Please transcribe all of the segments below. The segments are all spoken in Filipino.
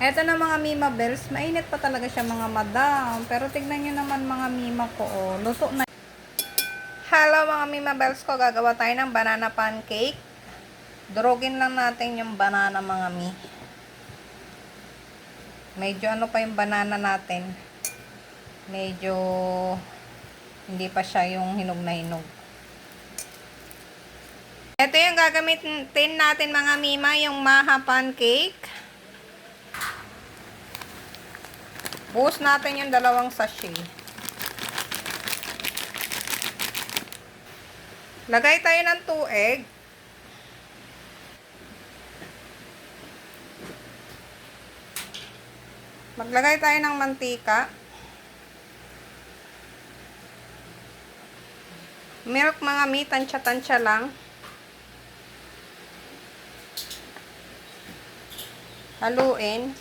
Eto na mga Mima Bells, mainit pa talaga siya mga madam. Pero tignan nyo naman mga Mima ko, oh. Luto na. Hello mga Mima Bells ko, gagawa tayo ng banana pancake. Durugin lang natin yung banana mga Mi. Medyo ano pa yung banana natin. Medyo hindi pa siya yung hinog na hinog. Ito yung gagamitin natin mga Mima, yung maha pancake. Buhos natin yung 2 sachet. Lagay tayo ng 2 egg. Maglagay tayo ng mantika. Milk mga Mi, tansya-tansya lang. Haluin.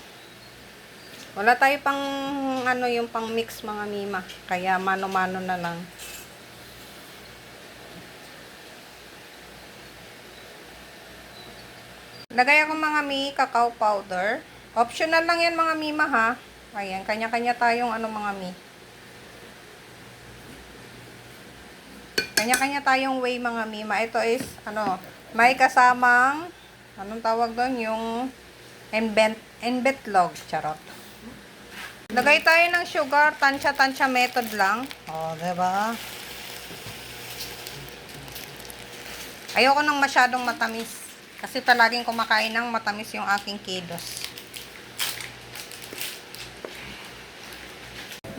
Wala tayo pang ano yung pang mix mga Mima. Kaya mano-mano na lang. Lagay ako mga Mi, cacao powder. Optional lang yan mga Mima ha. Ayan, kanya-kanya tayong ano mga Mi. Kanya-kanya tayong way mga Mima. Ito is ano, may kasamang anong tawag doon? Yung embetlog, charot. Lagay tayo ng sugar, tansya-tansya method lang. Oh, 'di ba? Ayoko nang masyadong matamis kasi palaging kumakain ng matamis yung aking kiddos.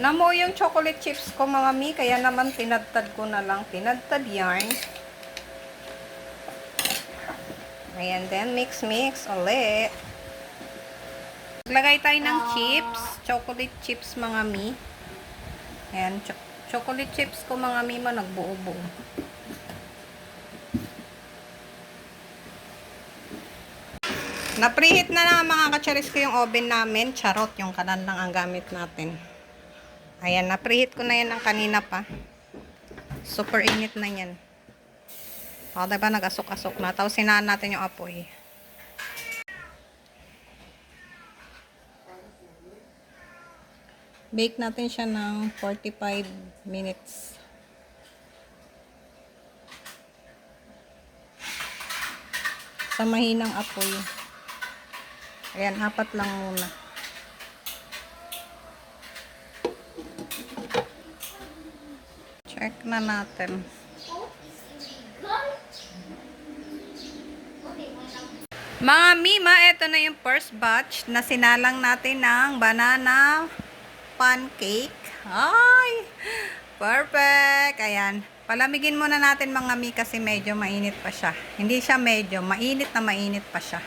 Namo yung chocolate chips ko mga Mi, kaya naman tinadtad ko na lang. Tinadtad yarn. Ayan, then mix ulit. Maglagay tayo ng chips, chocolate chips mga Mi. Ayan, chocolate chips ko mga Mi, nagbuo-buo. Na-preheat na lang mga kacharis ko yung oven namin. Charot, yung kanan lang ang gamit natin. Ayan, na-preheat ko na yan ng kanina pa. Super init na yan. O, diba nag-asok-asok na. Tapos sinaan natin yung apoy. Bake natin siya ng 45 minutes. Sa mahinang apoy. Ayan, 4 lang muna. Check na natin. Mga Mima, ito na yung first batch na sinalang natin ng banana pancake. Ay! Perfect! Ayan. Palamigin muna natin mga Mi kasi medyo mainit pa siya. Hindi siya medyo, mainit na mainit pa siya.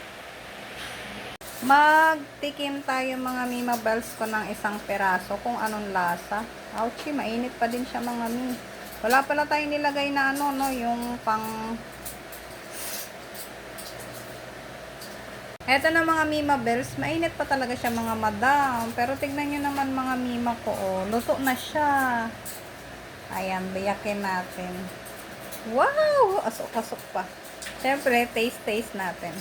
Magtikim tayo mga Mima Bells ko ng 1 peraso kung anong lasa. Ouchie, mainit pa din siya mga Mi. Wala pala tayong nilagay na ano, no, yung pang... Eto na mga Mima Bells, mainit pa talaga siya mga madam. Pero tignan nyo naman mga Mima ko, oh, luto na siya. Ayan, biyakin natin. Wow! Asok-asok pa. Siyempre, taste natin.